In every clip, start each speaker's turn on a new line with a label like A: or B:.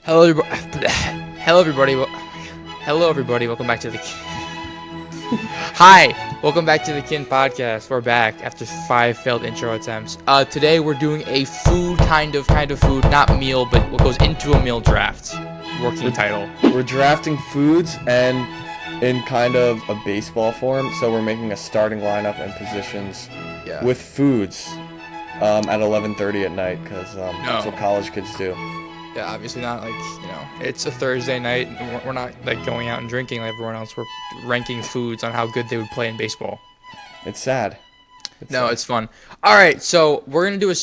A: Hello, everybody. Hello, everybody. Hello, everybody. Welcome back to the. Hi. Welcome back to the Kin Podcast. We're back after 5 failed intro attempts. Today we're doing a food kind of food, not meal, but what goes into a meal draft. Working title.
B: We're drafting foods and in kind of a baseball form, so we're making a starting lineup and positions with foods at 11:30 at night, because that's what college kids do.
A: Yeah, obviously not it's a Thursday night. We're not like going out and drinking like everyone else. We're ranking foods on how good they would play in baseball.
B: It's sad.
A: It's fun. All right, so we're gonna do a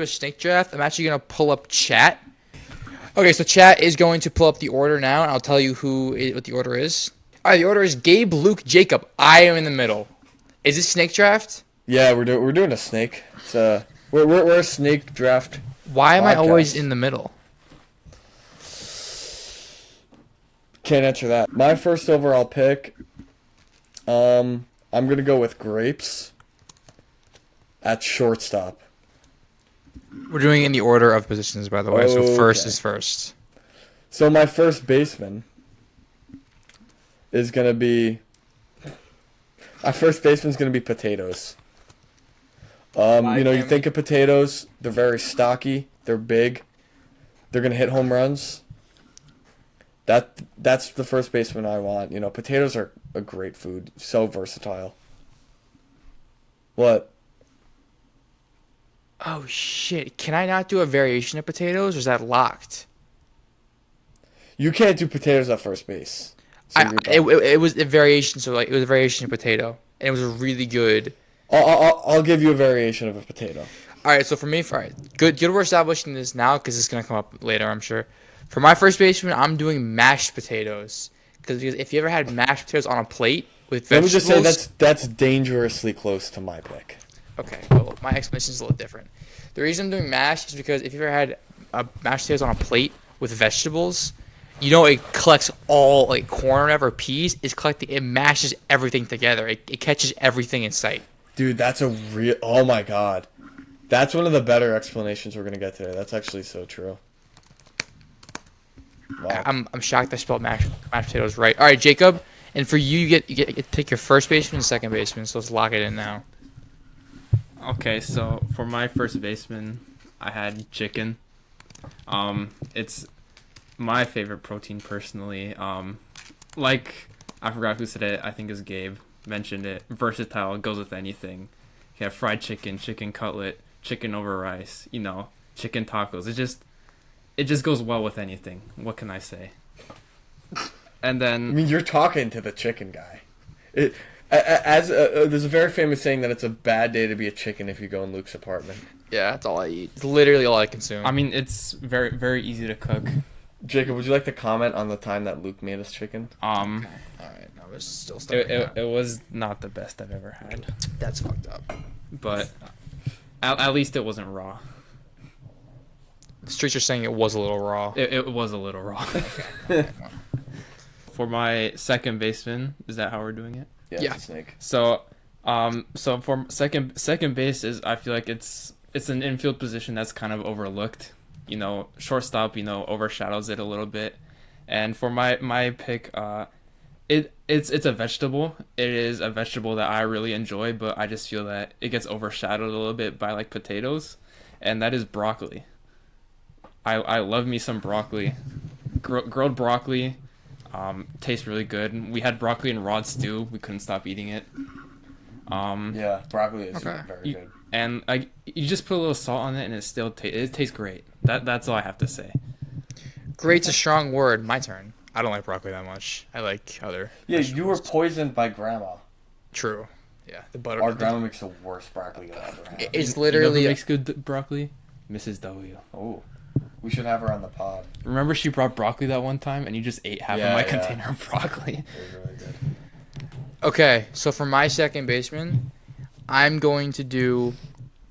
A: snake draft. I'm actually gonna pull up chat. Okay, so chat is going to pull up the order now, and I'll tell you what the order is. All right, the order is Gabe, Luke, Jacob. I am in the middle. Is this snake draft?
B: Yeah, we're doing a snake. It's we're a snake draft.
A: Why am I always in the middle?
B: Can't answer that. My first overall pick, I'm gonna go with grapes at shortstop.
A: We're doing it in the order of positions, by the way. So first is first.
B: So my first baseman is gonna be. My first baseman's gonna be potatoes. You think of potatoes, they're very stocky, they're big, they're gonna hit home runs. That's the first baseman I want. Potatoes are a great food, so versatile. What?
A: Oh shit! Can I not do a variation of potatoes, or is that locked?
B: You can't do potatoes at first base. So
A: it was a variation, so it was a variation of potato, and it was really good.
B: I'll give you a variation of a potato.
A: All right, so for me, good we're establishing this now because it's gonna come up later, I'm sure. For my first baseman, I'm doing mashed potatoes because if you ever had mashed potatoes on a plate with vegetables,
B: let me just say that's dangerously close to my pick.
A: Okay, well, my explanation is a little different. The reason I'm doing mashed is because if you ever had mashed potatoes on a plate with vegetables, it collects all corn or whatever peas. It mashes everything together. It catches everything in sight.
B: Dude, that's a real. Oh my god, that's one of the better explanations we're gonna get today. That's actually so true. Wow.
A: I'm shocked I spelled mashed potatoes right. All right, Jacob, and for you, you get to pick your first baseman and second baseman. So let's lock it in now.
C: Okay, so for my first baseman, I had chicken. It's my favorite protein personally. Like I forgot who said it. I think it's Gabe mentioned it. Versatile, goes with anything. You have fried chicken, chicken cutlet, chicken over rice. Chicken tacos. It just goes well with anything. What can I say? And then
B: you're talking to the chicken guy. There's a very famous saying that it's a bad day to be a chicken if you go in Luke's apartment.
A: Yeah, that's all I eat. It's literally all I consume.
C: It's very, very easy to cook.
B: Jacob, would you like to comment on the time that Luke made us chicken?
A: Okay. All right, I was still stuck.
C: It was not the best I've ever had.
A: That's fucked up.
C: But at least it wasn't raw.
A: The streets are saying it was a little raw.
C: It was a little raw.
A: Okay.
C: For my second baseman, is that how we're doing it?
B: Yeah. It's a snake.
C: So for second base is I feel like it's an infield position that's kind of overlooked. Shortstop overshadows it a little bit. And for my pick, it's a vegetable. It is a vegetable that I really enjoy, but I just feel that it gets overshadowed a little bit by potatoes, and that is broccoli. I love me some broccoli. Grilled broccoli tastes really good. We had broccoli and raw stew. We couldn't stop eating it.
B: Yeah, broccoli is very good.
C: And you just put a little salt on it, and it tastes great. That's all I have to say.
A: Great's a strong word. My turn. I don't like broccoli that much. I like other.
B: Yeah,
A: vegetables.
B: You were poisoned by grandma.
A: True. Yeah, the butter.
B: Our grandma makes the worst broccoli I've ever had.
A: It's literally
C: who makes good broccoli? Mrs. W.
B: Oh. We should have her on the pod.
C: Remember she brought broccoli that one time, and you just ate half of my container of broccoli.
B: It was really good.
A: Okay, so for my second baseman, I'm going to do,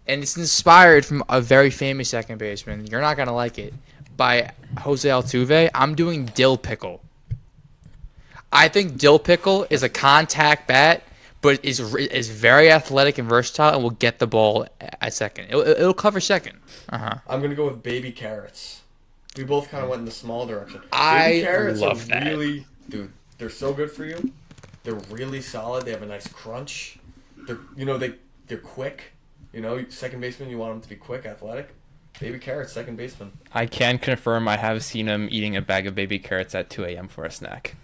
A: and it's inspired from a very famous second baseman. You're not gonna like it, by Jose Altuve. I'm doing dill pickle. I think dill pickle is a contact bat, but is very athletic and versatile, and will get the ball at second. It'll cover second.
B: I'm gonna go with baby carrots. We both kind of went in the small direction.
A: I
B: Baby carrots
A: love
B: are
A: that.
B: really, dude. They're so good for you. They're really solid. They have a nice crunch. They're quick. Second baseman, you want them to be quick, athletic. Baby carrots, second baseman.
C: I can confirm I have seen him eating a bag of baby carrots at 2 a.m. for a snack.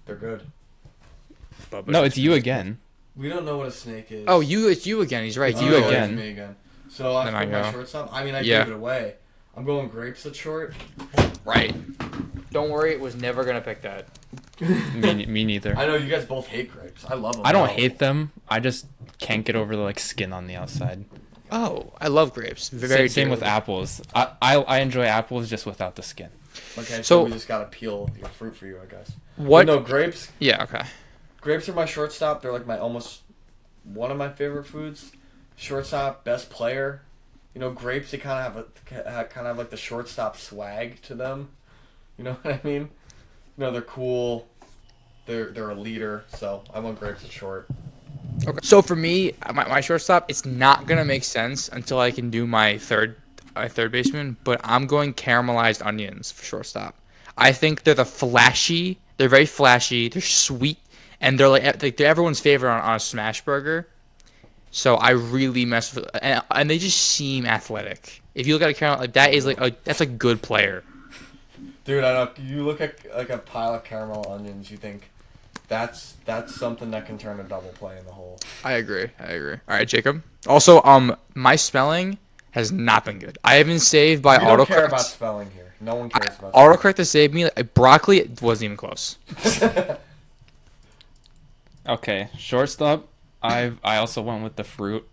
B: They're good.
C: No, it's you again.
B: We don't know what a snake is.
A: Oh, it's you again. He's right.
B: It's
A: You again.
B: It's me again. So I put my shortstop. I gave it away. I'm going grapes at short.
A: Right. Don't worry, it was never gonna pick that.
C: Me neither.
B: I know you guys both hate grapes. I love them.
C: I don't hate them. I just can't get over the skin on the outside.
A: Oh, I love grapes. Very
C: Same with apples. I enjoy apples just without the skin.
B: Okay, so we just gotta peel your fruit for you, I guess.
A: What?
B: No, grapes.
A: Yeah. Okay.
B: Grapes are my shortstop. They're one of my favorite foods. Shortstop, best player. Grapes. They kind of have like the shortstop swag to them. You know what I mean? They're cool. They're a leader. So I want grapes at short.
A: Okay. So for me, my shortstop, it's not gonna make sense until I can do my third baseman. But I'm going caramelized onions for shortstop. I think they're They're very flashy. They're sweet, and they're everyone's favorite on a smash burger. So I really mess with, and they just seem athletic. If you look at a caramel, that is that's a good player.
B: Dude, I know. You look at a pile of caramel onions, you think that's something that can turn a double play in the hole.
A: I agree. All right, Jacob. Also, my spelling has not been good. I have been saved by
B: autocorrect. We don't care about
A: autocorrect.
B: spelling here. No one cares about
A: Autocorrect to save me. Broccoli it wasn't even close.
C: Okay, shortstop. I also went with the fruit.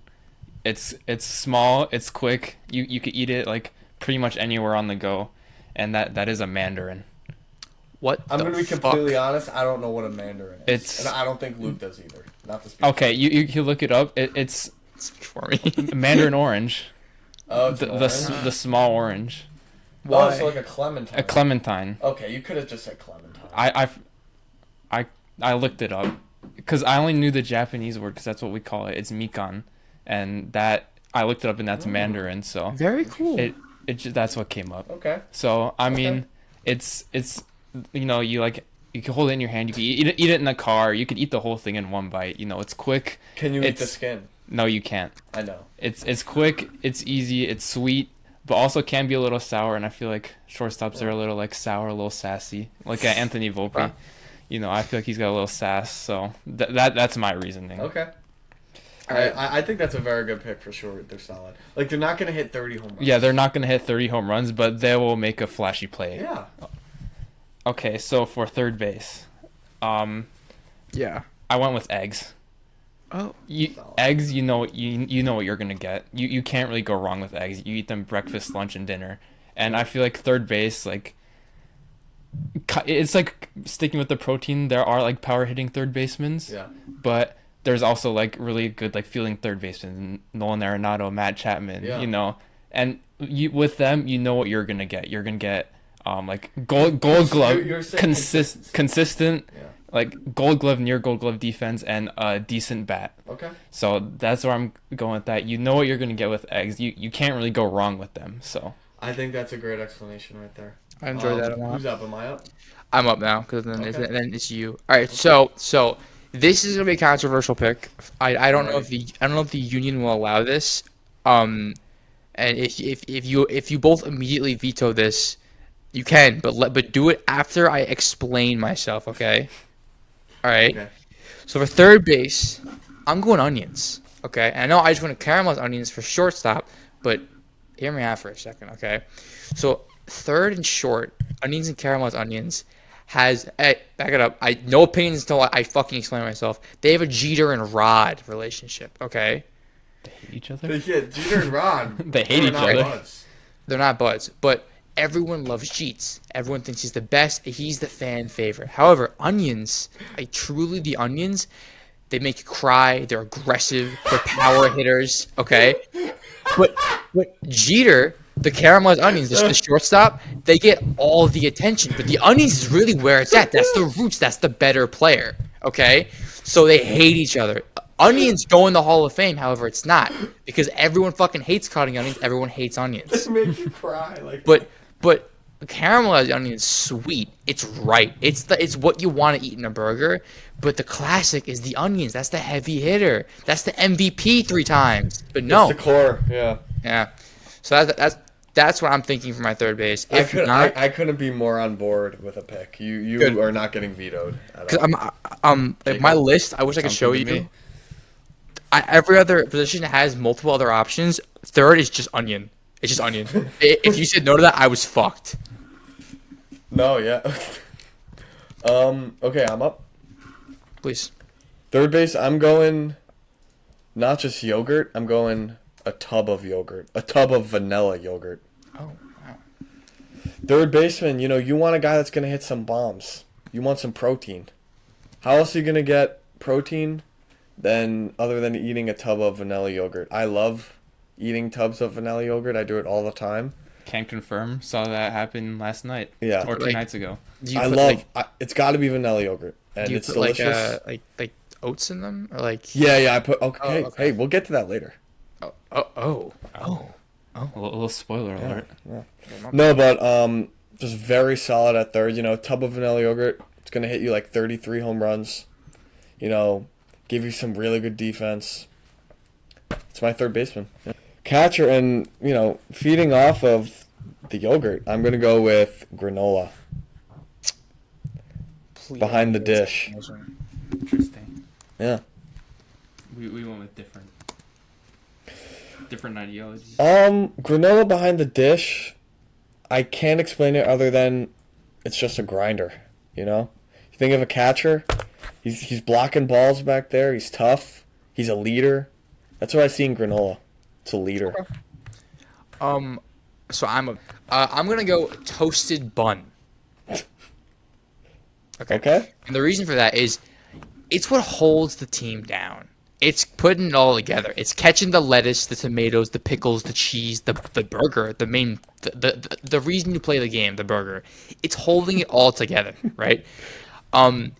C: It's small. It's quick. You could eat it pretty much anywhere on the go, and that is a mandarin.
A: What?
B: I'm gonna be completely honest. I don't know what a mandarin is, and I don't think Luke does either. Not to speak.
C: Okay, you look it up. It's
A: for me.
C: Mandarin orange.
B: Oh,
C: the small orange.
B: Why? Oh, so like a clementine.
C: A clementine.
B: Okay, you could have just said clementine.
C: I looked it up because I only knew the Japanese word because that's what we call it. It's mikan, and that I looked it up and that's Mandarin. So
A: very cool.
C: That's what came up.
B: Okay.
C: So I mean, it's you can hold it in your hand. You can eat it in the car. You could eat the whole thing in one bite. It's quick.
B: Can you eat the skin?
C: No, you can't.
B: I know.
C: It's quick. It's easy. It's sweet. But also can be a little sour, and I feel like shortstops are a little sour, a little sassy, like Anthony Volpe. I feel like he's got a little sass. So that's my reasoning.
B: Okay. I think that's a very good pick for sure. They're solid. They're not gonna hit 30 home runs.
C: Yeah, they're not gonna hit 30 home runs, but they will make a flashy play.
B: Yeah.
C: Okay, so for third base,
A: yeah,
C: I went with eggs.
A: Oh,
C: eggs, you know what you're gonna get. You can't really go wrong with eggs. You eat them breakfast, lunch, and dinner. And I feel like third base, it's sticking with the protein. There are power hitting third basemen.
B: Yeah.
C: But there's also really good fielding third basemen. Nolan Arenado, Matt Chapman.
B: Yeah.
C: And with them, you know what you're gonna get. You're gonna get gold glove, consistent.
B: Yeah.
C: Gold glove, near gold glove defense, and a decent bat.
B: Okay.
C: So that's where I'm going with that. You know what you're going to get with eggs. You can't really go wrong with them. So
B: I think that's a great explanation right there.
A: I enjoy that a lot.
B: Who's up? Am I up?
A: I'm up now because then it's you. All right. So this is gonna be a controversial pick. I don't know if the union will allow this. And if you both immediately veto this, you can. But do it after I explain myself. Okay. All right. Okay. So for third base, I'm going onions. Okay. And I know I just want to caramelize onions for shortstop, but hear me out for a second. Okay. So third and short, onions and caramelized onions has. Hey, back it up. No opinions until I fucking explain myself. They have a Jeter and Rod relationship. Okay.
C: They hate each other.
B: Yeah, Jeter and Rod.
C: They hate each other.
B: Buds.
A: They're not buds, but. Everyone loves Jeets. Everyone thinks he's the best. He's the fan favorite. However, onions, the onions, they make you cry. They're aggressive. They're power hitters. Okay, but Jeter, the caramelized onions, the shortstop, they get all the attention. But the onions is really where it's at. That's the roots. That's the better player. Okay, so they hate each other. Onions go in the Hall of Fame, however, it's not because everyone fucking hates cutting onions. Everyone hates onions.
B: They make you cry.
A: But caramelized onion is sweet. It's right. It's what you want to eat in a burger. But the classic is the onions. That's the heavy hitter. That's the MVP 3 times. But
B: It's
A: no,
B: the core. Yeah.
A: yeah. So that's what I'm thinking for my third base. If
B: I couldn't be more on board with a pick. You
A: Good.
B: are not getting vetoed at
A: because
B: all.
A: like my list, I wish I could show
C: Something to
A: you.
C: me.
A: Every other position has multiple other options. Third is just onion. It's just onion. If you said no to that, I was fucked.
B: No, yeah. Okay, I'm up.
A: Please.
B: Third base, I'm going not just yogurt, I'm going a tub of yogurt. A tub of vanilla yogurt.
A: Oh, wow.
B: Third baseman, you want a guy that's going to hit some bombs. You want some protein. How else are you going to get protein other than eating a tub of vanilla yogurt? I love eating tubs of vanilla yogurt. I do it all the time.
C: Can't confirm. Saw that happen last night.
B: Yeah.
C: Or 2 nights ago.
B: It's got to be vanilla yogurt. And
A: Do you
B: it's
A: put
B: delicious.
A: like oats in them or like?
B: Yeah, I put. Okay,
A: Oh, okay.
B: Hey, we'll get to that later.
A: Oh.
C: A little spoiler alert.
B: No, but just very solid at third. Tub of vanilla yogurt. It's gonna hit you like 33 home runs. Give you some really good defense. It's my third baseman. Yeah. Catcher, and feeding off of the yogurt, I'm gonna go with granola
A: Please.
B: behind the dish.
C: Interesting.
B: Yeah.
C: We went with different ideologies.
B: Granola behind the dish. I can't explain it other than it's just a grinder. You think of a catcher. He's blocking balls back there. He's tough. He's a leader. That's what I see in granola. It's a leader.
A: So I'm gonna go toasted bun.
B: Okay.
A: And the reason for that is, it's what holds the team down. It's putting it all together. It's catching the lettuce, the tomatoes, the pickles, the cheese, the burger, the reason you play the game, the burger. It's holding it all together, right?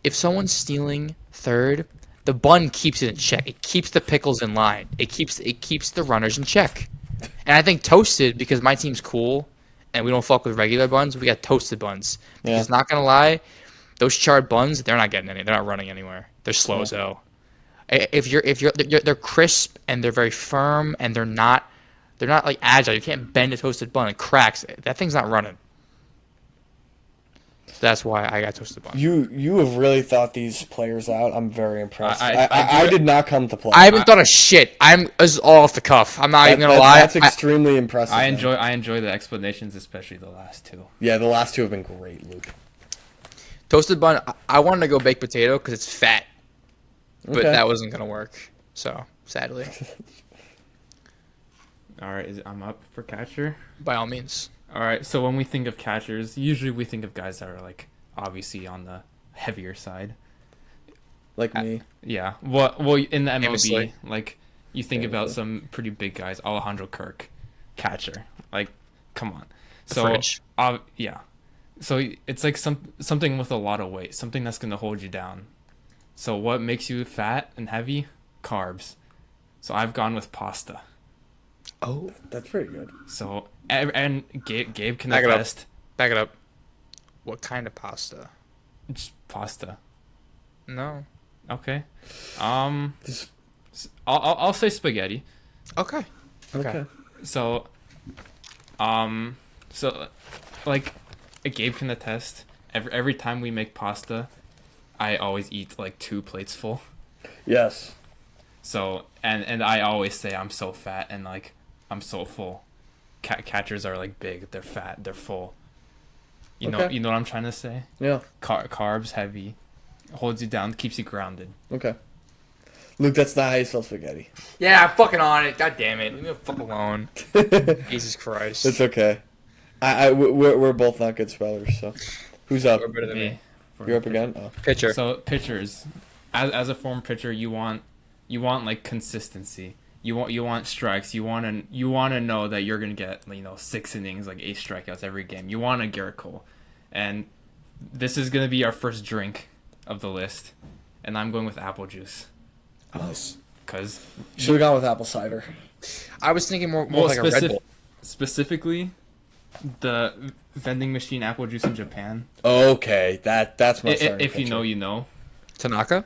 A: If someone's stealing third, the bun keeps it in check. It keeps the pickles in line. It keeps the runners in check. And I think toasted, because my team's cool and we don't fuck with regular buns, we got toasted buns. Because not gonna lie, those charred buns, they're not getting any. They're not running anywhere. They're slow as hell. They're crisp and they're very firm and they're not like agile. You can't bend a toasted bun; it cracks. That thing's not running. So that's why I got toasted bun.
B: You have really thought these players out. I'm very impressed.
C: I
B: I did not come to play.
A: I haven't thought of shit. This is all off the cuff. I'm not even gonna lie.
B: That's extremely impressive.
C: I enjoy the explanations, especially the last two.
B: Yeah, the last two have been great, Luke.
A: Toasted bun. I wanted to go baked potato because it's fat, but
B: Okay.
A: that wasn't gonna work. So sadly,
C: All right, I'm up for catcher.
A: by all means.
C: All right, so when we think of catchers, usually we think of guys that are like obviously on the heavier side.
B: Like me.
C: Yeah. Well, in the MLB,
A: Famously.
C: like you think about some pretty big guys, Alejandro Kirk, catcher. Like, come on. So,
A: Fridge.
C: yeah. So it's like something with a lot of weight, something that's gonna hold you down. So what makes you fat and heavy? Carbs. So I've gone with pasta.
A: Oh,
B: That's pretty good.
C: So and Gabe can
A: Back it up.
C: attest.
A: back it up. What kind of pasta?
C: Just pasta.
A: No.
C: Okay.
B: Just-
C: I'll say spaghetti.
A: Okay.
B: Okay.
C: So, like, Gabe can attest. Every time we make pasta, I always eat like 2 plates full.
B: Yes.
C: So, and I always say I'm so fat and like I'm so full. Catchers are like big, they're fat, they're full. You know
B: Okay.
C: what I'm trying to say?
B: Yeah.
C: Carbs heavy, holds you down, keeps you grounded.
B: Okay. Luke, that's not how you spell spaghetti.
A: Yeah, I'm fucking on it. God damn it. Leave me the fuck alone. Jesus Christ.
B: It's okay. We're both not good spellers, so. Who's up?
A: You're better than me.
B: You're up again? Oh.
A: Pitcher.
C: So pitchers, as a former pitcher, you want like consistency. You want strikes. You want to know that you're gonna get 6 innings, like 8 strikeouts every game. You want a Garrett Cole, and this is gonna be our first drink of the list, and I'm going with apple juice.
B: Nice.
C: Cause
B: Should have gone with apple cider.
A: I was thinking more like a Red Bull.
C: specifically, the vending machine apple juice in Japan.
B: Okay, that's my starting
C: If you know,
B: picture.
C: you know.
A: Tanaka.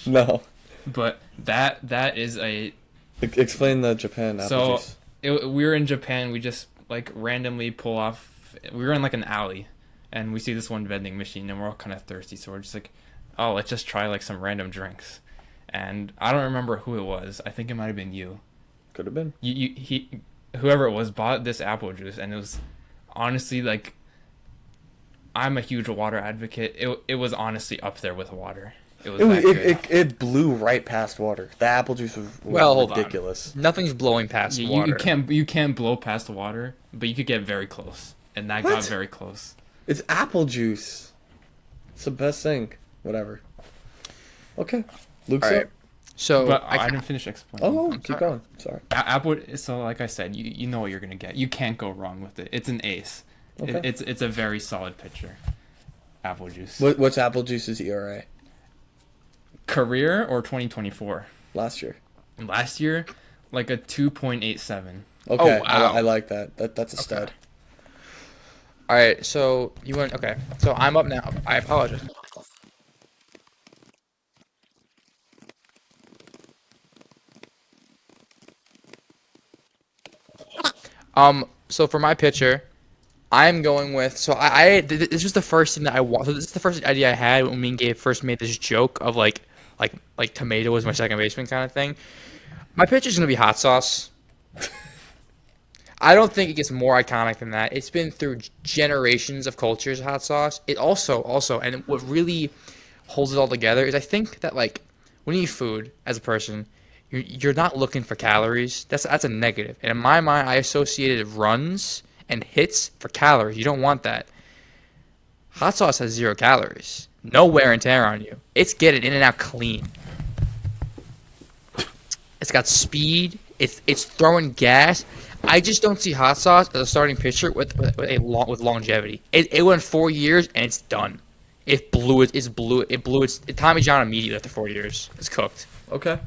B: No.
C: But that is a
B: Explain the Japan apple
C: so
B: juice.
C: we were in Japan. We just like randomly pull off. We were in like an alley, and we see this one vending machine, and we're all kind of thirsty. So we're just like, oh, let's just try like some random drinks. And I don't remember who it was. I think it might have been you.
B: Could have been.
C: Whoever it was bought this apple juice, and it was honestly like, I'm a huge water advocate. It was honestly up there with water. It was that good.
B: It blew right past water. The apple juice was
A: Well, hold on.
B: ridiculous.
A: Nothing's blowing past water.
C: You can't blow past water, but you could get very close, and that
B: What?
C: got very close.
B: It's apple juice. It's the best thing. Whatever. Okay. Luke's
A: All right.
B: up.
A: So
C: But I didn't finish explaining.
B: Oh,
A: I'm
B: keep
A: sorry.
B: going. Sorry.
C: Apple. So like I said, you know what you're gonna get. You can't go wrong with it. It's an ace.
B: Okay.
C: It's a very solid pitcher. Apple juice.
B: What's apple juice's ERA?
C: Career or 2024?
B: Last year.
C: Last year, like a 2.87.
B: Okay.
A: Oh, wow.
B: I like that. That's a stud.
A: all right. So you went. Okay. So I'm up now. I apologize. So for my pitcher, I'm going with. So this was the first thing that I want. So this is the first idea I had when me and Gabe first made this joke of like tomato was my second baseman kind of thing. My pitcher's gonna be hot sauce. I don't think it gets more iconic than that. It's been through generations of cultures, hot sauce. It also, and what really holds it all together is I think that like when you eat food as a person, you're not looking for calories. That's a negative. And in my mind, I associated runs and hits for calories. You don't want that. Hot sauce has 0 calories. No wear and tear on you. It's get it in and out clean. It's got speed. It's throwing gas. I just don't see hot sauce as a starting pitcher with longevity. It went 4 years and it's done. It blew its Tommy John immediately after 4 years. It's cooked.
B: Okay.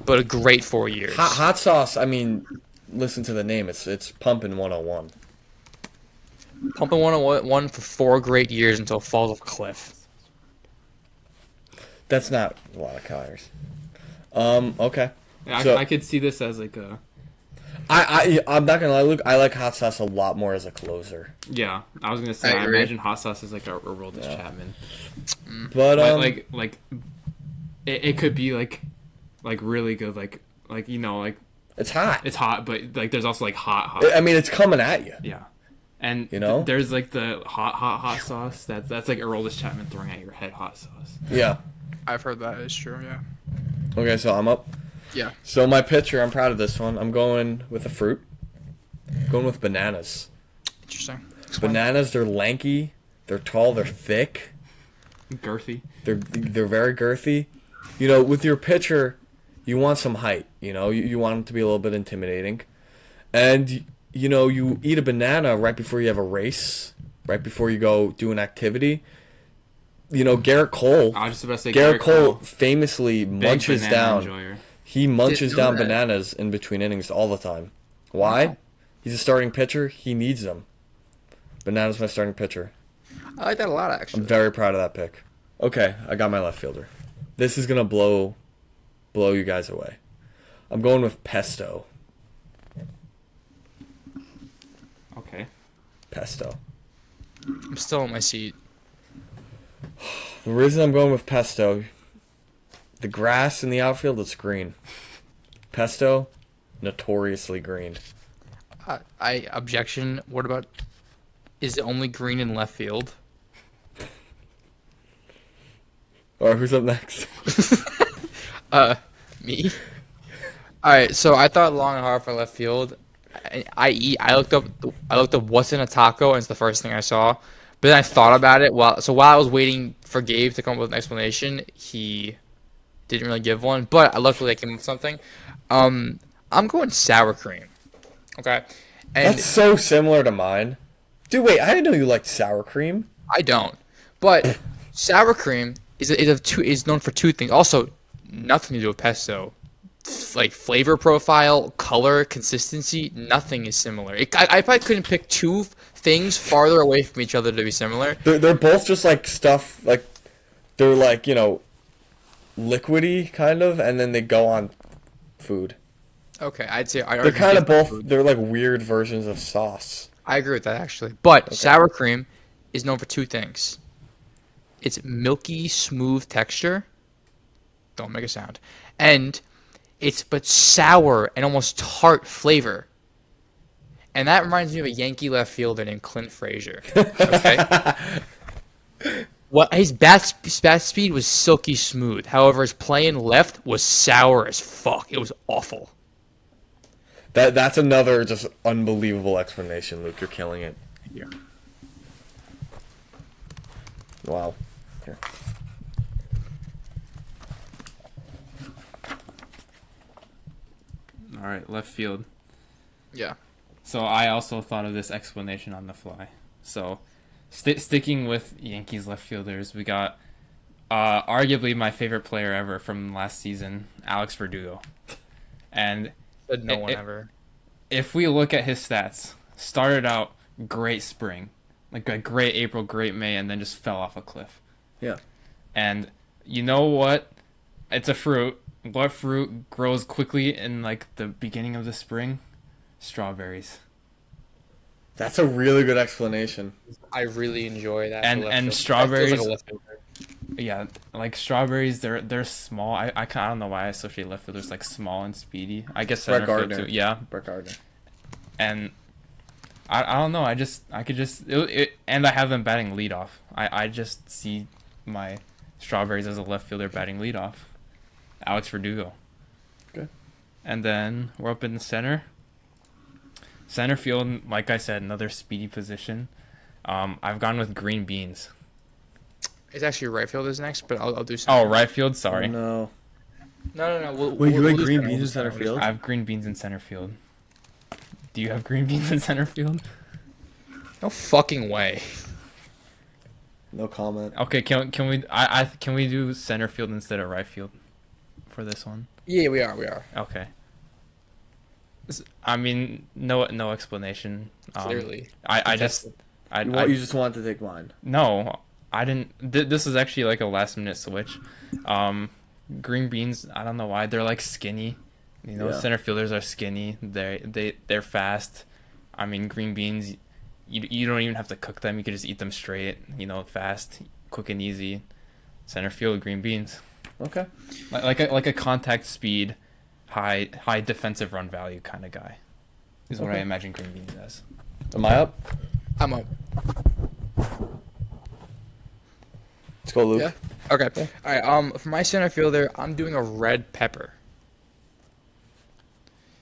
A: But a great 4 years.
B: Hot sauce. I mean, listen to the name. It's pumping 101.
A: Pumping 101 for 4 great years until it falls off a cliff.
B: That's not a lot of calories. Okay.
C: Yeah,
B: So-
C: I could see this as like a.
B: I'm not gonna lie, Luke. I like hot sauce a lot more as a closer.
C: Yeah, I was gonna say.
A: I
C: I
A: agree.
C: imagine hot sauce is like a Aroldis Chapman.
B: But
C: But like it could be like really good like you know like
B: it's hot.
C: it's hot, but like there's also like hot.
B: I mean, it's coming at you.
C: Yeah. And
B: You know?
C: there's like the hot sauce. That's like Aroldis Chapman throwing at your head hot sauce.
B: Yeah.
A: I've heard that is true, yeah.
B: Okay, so I'm up.
A: Yeah.
B: So my pitcher, I'm proud of this one. I'm going with a fruit. Going with bananas.
A: Interesting.
B: Bananas, they're lanky, they're tall, they're thick,
C: Girthy.
B: they're very girthy. You know, with your pitcher, you want some height. You know, you want him to be a little bit intimidating, and you know, you eat a banana right before you have a race, right before you go do an activity. You know, Garrett Cole.
C: I was just about to say
B: Garrett Cole famously
C: big
B: munches
C: banana
B: down.
C: enjoyer.
B: He munches
A: Didn't know
B: down
A: that.
B: bananas in between innings all the time. Why?
A: Wow.
B: He's a starting pitcher. He needs them. Bananas my starting pitcher.
A: I like that a lot,
B: I'm
A: actually.
B: very proud of that pick. Okay, I got my left fielder. This is gonna blow you guys away. I'm going with pesto.
C: Okay.
B: Pesto.
A: I'm still in my seat.
B: The reason I'm going with pesto, the grass in the outfield is green. Pesto, notoriously green.
A: I objection. What about? Is it only green in left field?
B: Alright, who's up next?
A: Me. All right. So I thought long and hard for left field. I looked up what's in a taco, and it's the first thing I saw. But then I thought about it while I was waiting for Gabe to come up with an explanation. He didn't really give one, but luckily I came up with something. I'm going sour cream. Okay. And
B: That's so similar to mine. Dude, wait, I didn't know you liked sour cream.
A: I don't. But sour cream is known for two things. Also, nothing to do with pesto. like flavor profile, color, consistency, nothing is similar. I probably couldn't pick two things farther away from each other to be similar.
B: They're both just like stuff like they're like, liquidy kind of, and then they go on food.
A: Okay, I'd say
B: They're kind of both. They're like weird versions of sauce.
A: I agree with that actually. But
B: Okay.
A: sour cream is known for two things. It's milky, smooth texture. Don't make a sound. And it's but sour and almost tart flavor. And that reminds me of a Yankee left fielder named Clint Frazier. Okay? What his bat speed was silky smooth. However, his playing left was sour as fuck. It was awful.
B: That's another just unbelievable explanation, Luke. You're killing it.
A: Yeah.
B: Wow. Here.
C: All right, left field.
A: Yeah.
C: So I also thought of this explanation on the fly. So sticking with Yankees left fielders, we got arguably my favorite player ever from last season, Alex Verdugo. And
A: Said no one ever.
C: if we look at his stats, started out great spring, like a great April, great May, and then just fell off a cliff.
B: Yeah.
C: And you know what? It's a fruit. What fruit grows quickly in like the beginning of the spring? Strawberries.
B: That's a really good explanation.
A: I really enjoy that.
C: And strawberries. Yeah, like strawberries, they're small. I don't know why I associate left fielders like small and speedy. I guess
B: Brett
C: center field
B: Gardner.
C: too. Yeah,
B: Brett Gardner.
C: and I don't know. And I have them batting leadoff. I just see my strawberries as a left fielder batting leadoff. Alex Verdugo.
B: Okay.
C: And then we're up in the center. Center field, like I said, another speedy position. I've gone with green beans.
A: It's actually right field is next, but I'll do
C: Oh,
A: something.
C: right field. Sorry.
B: No.
A: No.
B: Wait, you like
A: do
B: green
A: center,
B: beans in
A: we'll
B: center
A: do
B: field?
C: I have green beans in center field. Do you have green beans in center field?
A: No fucking way.
B: No comment.
C: Okay, can we can we do center field instead of right field for this one?
A: Yeah, we are.
C: Okay. I mean, no explanation.
A: Clearly.
C: I
B: You just wanted to take mine.
C: no, I didn't. This is actually like a last minute switch. Green beans. I don't know why they're like skinny. You know,
B: Yeah.
C: center fielders are skinny. They're fast. I mean, green beans. You don't even have to cook them. You could just eat them straight. You know, fast, quick and easy. Center field green beans.
B: Okay.
C: Like a contact speed, high defensive run value kind of guy. Is what I
B: Okay.
C: imagine green beans as.
B: Am I up?
A: I'm up.
B: Let's go, Luke.
A: Yeah. Okay. All right. For my center fielder, I'm doing a red pepper.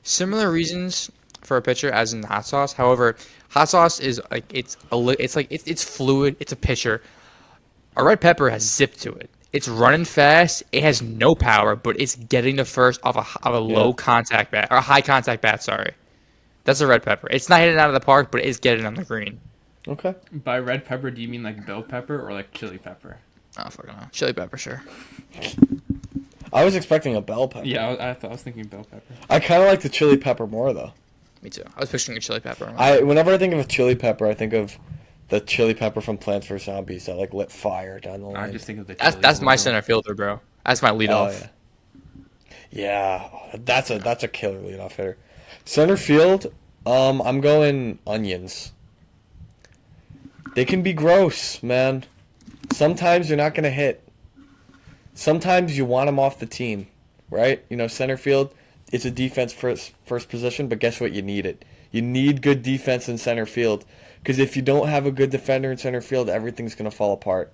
A: Similar reasons for a pitcher as in the hot sauce. However, hot sauce is like it's fluid. It's a pitcher. A red pepper has zip to it. It's running fast. It has no power, but it's getting the first off a low contact bat or a high contact bat. Sorry, that's a red pepper. It's not hitting it out of the park, but it's getting on the green.
B: Okay.
C: By red pepper, do you mean like bell pepper or like chili pepper?
A: Oh fucking hell. Chili pepper, sure.
B: I was expecting a bell pepper.
C: Yeah, I was thinking bell pepper.
B: I kind of like the chili pepper more though.
A: Me too. I was picturing a chili pepper. In my
B: Whenever I think of a chili pepper, I think of the chili pepper from Plants vs Zombies that like lit fire down the line.
C: I just think of the chili.
A: That's my center fielder, bro. That's my leadoff.
B: Yeah, that's a killer leadoff hitter. Center field, I'm going onions. They can be gross, man. Sometimes you're not gonna hit. Sometimes you want them off the team, right? You know, center field, it's a defense first position, but guess what? You need it. You need good defense in center field, because if you don't have a good defender in center field, everything's gonna fall apart.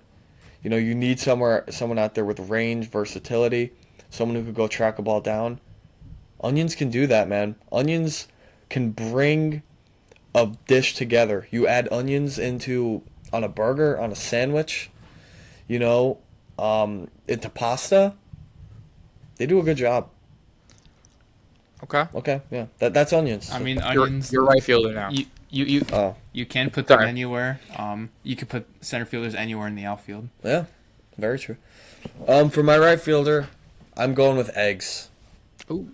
B: You know, you need someone out there with range, versatility, someone who could go track a ball down. Onions can do that, man. Onions can bring a dish together. You add onions on a burger, on a sandwich, you know, into pasta. They do a good job.
A: Okay.
B: Okay, yeah, that's onions.
C: I mean,
A: You're,
C: onions.
A: you're right fielder now.
C: You can put them
A: Sorry.
C: anywhere. You could put center fielders anywhere in the outfield.
B: Yeah, very true. For my right fielder, I'm going with eggs.
A: Ooh.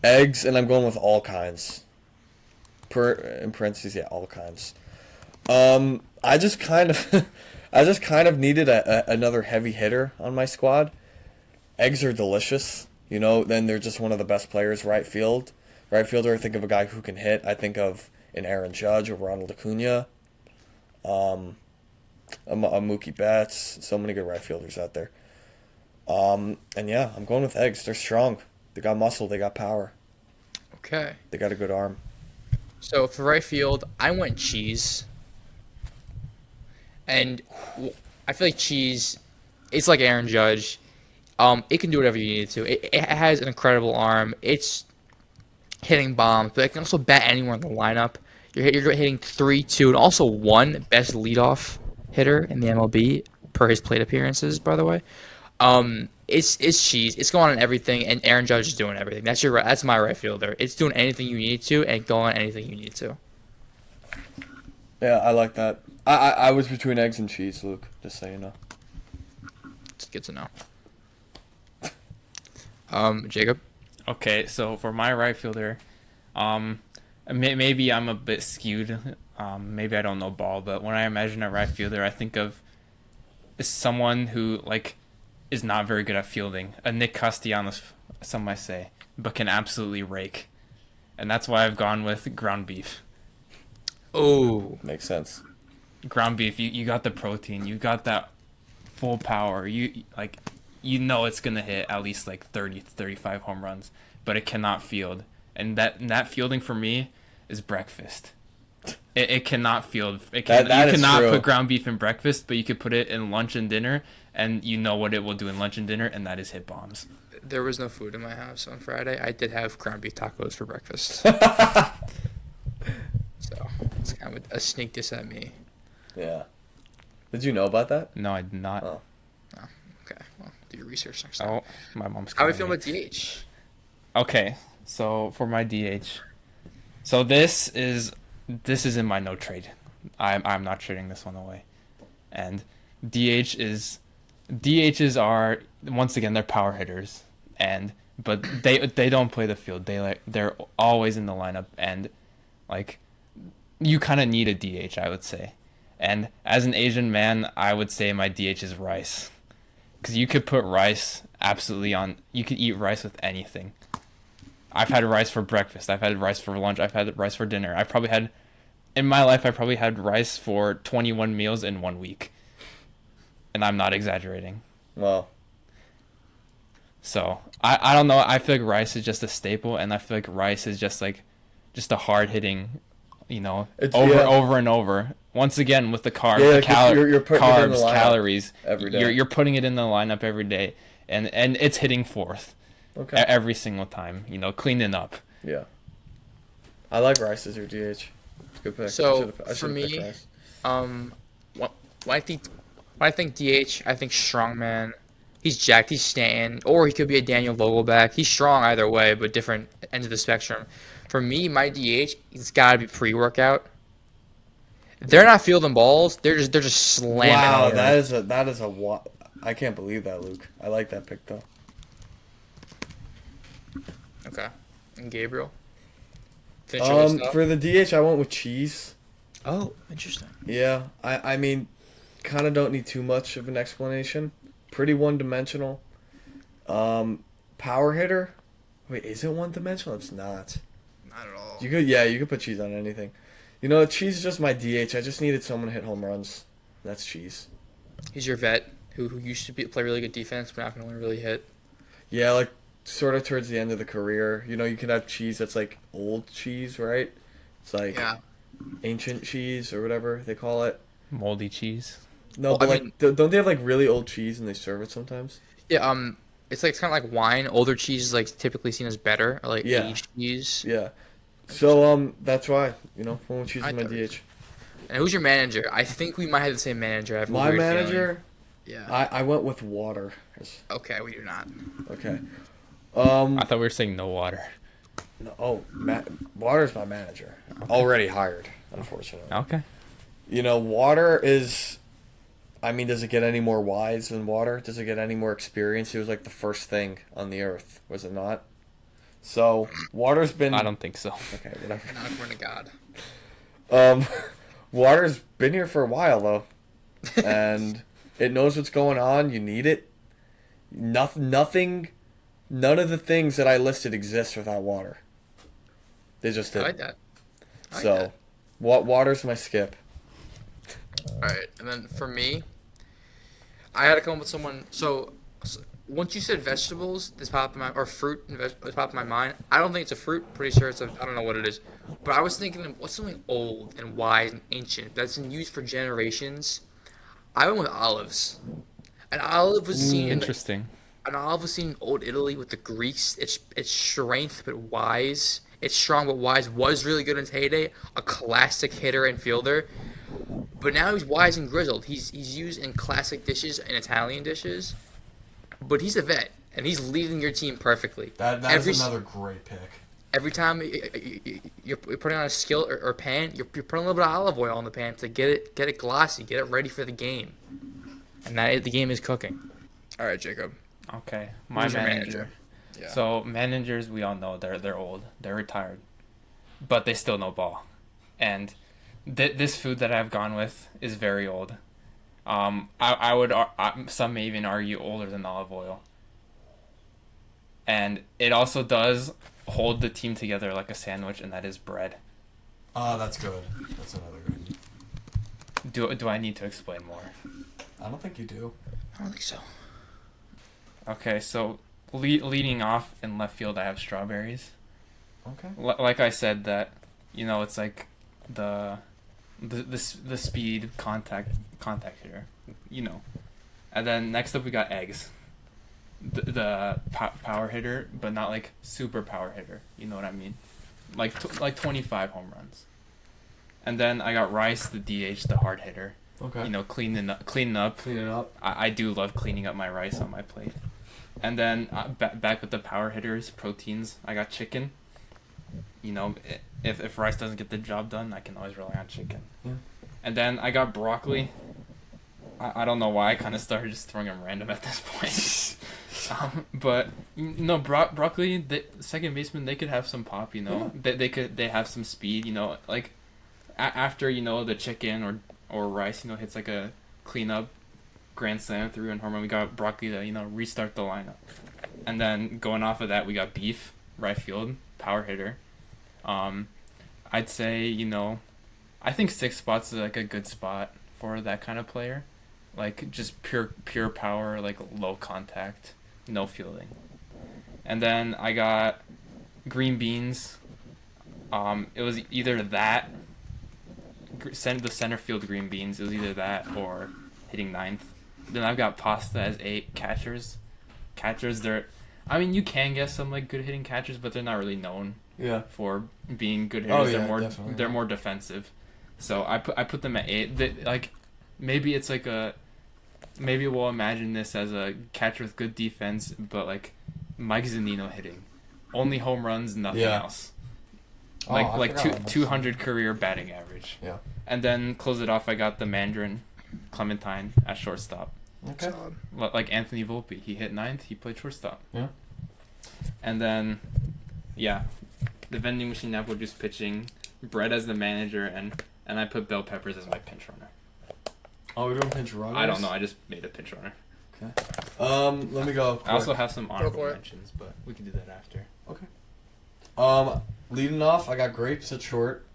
B: Eggs, and I'm going with all kinds. In parentheses, yeah, all kinds. I just kind of, I just kind of needed another heavy hitter on my squad. Eggs are delicious, you know. Then they're just one of the best players right field. Right fielder, I think of a guy who can hit. I think of an Aaron Judge or Ronald Acuna, a Mookie Betts. So many good right fielders out there. And yeah, I'm going with eggs. They're strong. They got muscle. They got power.
A: Okay.
B: They got a good arm.
A: So for right field, I went cheese. And I feel like cheese, it's like Aaron Judge. It can do whatever you need it to. It has an incredible arm. It's hitting bombs, but it can also bat anywhere in the lineup. You're hitting 3, 2, and also 1 best leadoff hitter in the MLB per his plate appearances, by the way. It's cheese. It's going on everything, and Aaron Judge is doing everything. That's my right fielder. It's doing anything you need to, and going on anything you need to.
B: Yeah, I like that. I was between eggs and cheese, Luke. Just so you know.
A: It's good to know. Jacob.
C: Okay, so for my right fielder, maybe I'm a bit skewed. Maybe I don't know ball, but when I imagine a right fielder, I think of someone who like is not very good at fielding. A Nick Castellanos, some might say, but can absolutely rake, and that's why I've gone with ground beef.
A: Oh,
B: Makes sense.
C: Ground beef, you got the protein, you got that full power. You know it's going to hit at least like 30 to 35 home runs, but it cannot field. And that fielding for me is breakfast. It cannot field. You cannot put ground beef in breakfast, but you could put it in lunch and dinner, and you know what it will do in lunch and dinner, and that is hit bombs.
A: there was no food in my house on Friday. I did have ground beef tacos for breakfast. So it's kind of a sneak diss at me.
B: Yeah. Did you know about that?
C: No, I did not.
B: Oh.
A: Okay, well, do your research next time.
C: Oh, my mom's
A: How are
C: calling
A: you feeling
C: me.
A: about DH?
C: Okay, so for my DH, so this is in my no trade. I'm not trading this one away, and DHs are once again they're power hitters, but they don't play the field. They're always in the lineup, and like you kind of need a DH, I would say. And as an Asian man, I would say my DH is rice, because you could put rice absolutely on. You could eat rice with anything. I've had rice for breakfast. I've had rice for lunch. I've had rice for dinner. In my life, I probably had rice for 21 meals in 1 week. And I'm not exaggerating.
B: Well.
C: So, I don't know. I feel like rice is just a staple, and I feel like rice is just a hard hitting, over and over. Once again, with the carbs,
B: you're putting it in the lineup
C: calories,
B: every day.
C: You're putting it in the lineup every day, and it's hitting fourth.
B: Okay.
C: Every single time, cleaning up.
B: Yeah. I like rice as your DH. It's a good pick.
A: So for me, when I think DH, I think strongman. He's jacked. He's Stanton, or he could be a Daniel Vogelback. He's strong either way, but different ends of the spectrum. For me, my DH, he's got to be pre-workout. They're not fielding balls. They're just slamming.
B: Wow, that is a. I can't believe that, Luke. I like that pick though.
A: Okay. And Gabriel?
B: For the DH, I went with cheese.
A: Oh, interesting.
B: Yeah, I mean, kind of don't need too much of an explanation. Pretty one-dimensional. Power hitter? Wait, is it one-dimensional? It's not.
A: Not at all.
B: You could put cheese on anything. Cheese is just my DH. I just needed someone to hit home runs. That's cheese.
A: He's your vet who used to play really good defense, but not going to really hit.
B: Yeah, like sort of towards the end of the career. You can have cheese that's like old cheese, right? It's like ancient cheese or whatever they call it.
C: Moldy cheese.
B: No, but don't they have like really old cheese and they serve it sometimes?
A: Yeah, it's kind of like wine. Older cheese is like typically seen as better, or like aged cheese.
B: Yeah. So that's why one cheese is my DH.
A: And who's your manager? I think we might have the same manager. I have a
B: my
A: weird
B: manager.
A: Feeling. Yeah.
B: I went with water.
A: Okay, we do not.
B: Okay.
C: I thought we were saying no water.
B: No, water's my manager. Already hired, unfortunately.
C: Okay.
B: Water is. I mean, does it get any more wise than water? Does it get any more experience? He was like the first thing on the earth, was it not? So water's been.
C: I don't think so.
B: Okay, whatever.
A: Not according to God.
B: Um, water's been here for a while though, and it knows what's going on. You need it. Nothing. None of the things that I listed exist without water. They just
A: I
B: did.
A: like that. I like
B: So,
A: that.
B: water's my skip.
A: All right, and then for me, I had to come up with someone. So once you said vegetables, this popped in my or fruit, this popped in my mind. I don't think it's a fruit. Pretty sure it's a. I don't know what it is, but I was thinking, of what's something old and wise and ancient that's been used for generations. I went with olives. An olive was seen.
C: Interesting.
A: An olive was seen in old Italy with the Greeks. It's strength but wise. It's strong but wise. Was really good in its heyday. A classic hitter and fielder. But now he's wise and grizzled. He's used in classic dishes and Italian dishes. But he's a vet and he's leading your team perfectly.
B: That
A: Every
B: is another great pick.
A: every time you're putting on a skillet or pan, you're putting a little bit of olive oil on the pan to get it glossy, get it ready for the game. And the game is cooking. All right, Jacob.
C: Okay, my
A: Who's your
C: manager.
A: Yeah.
C: So managers, we all know they're old, they're retired, but they still know ball. And this food that I've gone with is very old. I would some may even argue older than olive oil. And it also does hold the team together like a sandwich, and that is bread.
B: Oh, that's good. That's another good.
C: Do I need to explain more?
B: I don't think you do.
A: I don't think so.
C: Okay, so leading off in left field, I have strawberries.
B: Okay.
C: Like I said, that it's like the speed contact hitter, and then next up we got eggs, the power hitter, but not like super power hitter. You know what I mean? Like 25 home runs. And then I got Rice, the DH, the hard hitter.
B: Okay.
C: Cleaning up.
B: Clean it up.
C: I do love cleaning up my rice on my plate. And then back with the power hitters, proteins, I got chicken. If rice doesn't get the job done, I can always rely on chicken.
B: Yeah.
C: And then I got broccoli. I don't know why I kind of started just throwing them random at this point. But no, broccoli, the second baseman, they could have some pop.
B: Yeah.
C: They have some speed. Like after the chicken or rice, hits like a cleanup grand slam through and home run. We got broccoli to restart the lineup. And then going off of that, we got beef, right field, power hitter. I'd say I think 6 spots is like a good spot for that kind of player, like just pure power, like low contact, no fielding. And then I got green beans. It was either that the center field green beans. It was either that or hitting ninth. Then I've got pasta as 8 catchers. You can get some like good hitting catchers, but they're not really known for being good hitters. They're more defensive. So I put them at 8. Maybe it's like maybe we'll imagine this as a catcher with good defense, but like Mike Zunino hitting, only home runs, nothing else. Like 200 career batting average.
B: Yeah.
C: And then close it off, I got the Mandarin Clementine at shortstop.
B: Okay.
C: Like Anthony Volpe, he hit 9th, he played shortstop.
B: Yeah.
C: And then, the vending machine apple juice pitching, Brett as the manager, and I put bell peppers as my pinch runner.
B: Oh, we're doing pinch runners?
C: I don't know, I just made a pinch runner.
B: Okay. Let me go.
C: I also have some honorable mentions, but we can do that after.
B: Okay. Leading off, I got grapes at short.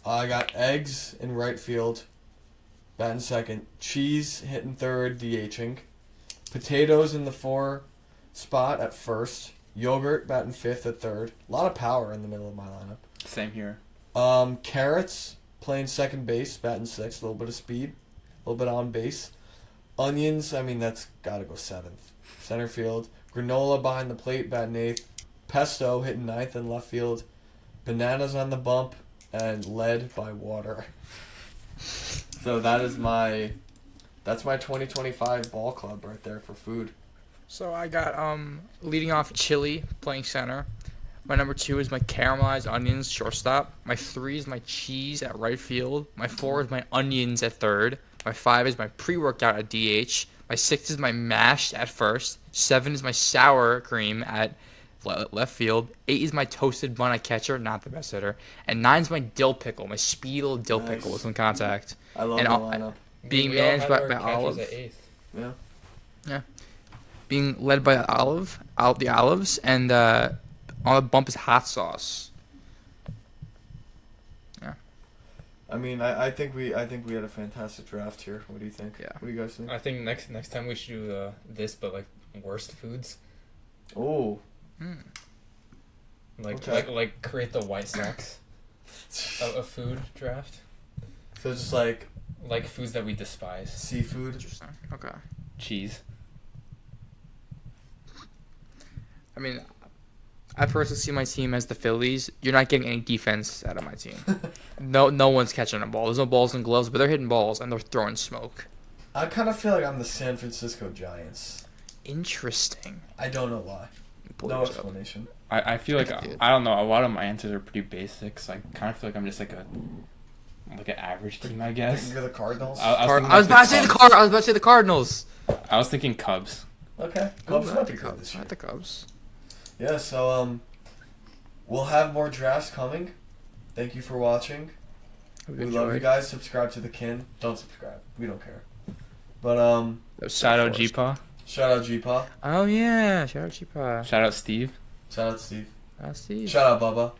B: I got eggs in right field, batting second. Cheese hitting third, DHing. Potatoes in the 4 spot at first. Yogurt batting 5th at third. A lot of power in the middle of my lineup.
C: Same here.
B: Carrots playing second base, batting 6th. A little bit of speed, a little bit on base. Onions, that's got to go 7th. Center field. Granola behind the plate, batting 8th. Pesto hitting 9th in left field. Bananas on the bump, and led by water. So that's my 2025 ball club right there for food.
A: So I got leading off chili playing center. My number 2 is my caramelized onions shortstop. My 3 is my cheese at right field. My 4 is my onions at third. My 5 is my pre-workout at DH. My 6 is my mashed at first. 7 is my sour cream at left field. 8 is my toasted bun at catcher, not the best hitter. And 9's my dill pickle, my speedy little dill pickle with some contact.
B: I love
A: And
B: the lineup.
A: Being
C: We all
A: managed
C: had
A: by
C: our catchers
A: Olive.
C: at eighth.
B: Yeah.
A: Being led by the Olives, and on the bump is hot sauce.
B: I mean, I think we had a fantastic draft here. What do you think?
A: Yeah.
B: What do you guys think?
C: I think next time we should do this, but like worst foods.
B: Oh.
C: Like create the White Sox a food draft.
B: So just like
C: foods that we despise.
B: seafood.
A: Interesting. Okay.
C: Cheese.
A: I mean, I personally see my team as the Phillies. You're not getting any defense out of my team. No one's catching a ball. There's no balls and gloves, but they're hitting balls and they're throwing smoke.
B: I kind of feel like I'm the San Francisco Giants.
A: Interesting.
B: I don't know why. No explanation.
C: I feel like I don't know. A lot of my answers are pretty basic, so I kind of feel like I'm just like an average team, I guess.
B: You're the Cardinals.
A: I was about to say the Cardinals.
C: I was thinking Cubs.
B: Okay. Cubs might be
A: the
B: good
A: Cubs.
B: this year.
A: Not the Cubs.
B: Yeah. So we'll have more drafts coming. Thank you for watching. We love you guys. Subscribe to the Kin. Don't subscribe. We don't care. But
C: Shout out G-Paw.
B: Shout out G-Paw.
A: Oh yeah, shout out Chipa.
C: Shout out Steve.
B: Shout out Steve.
A: Steve.
B: Shout out Bubba.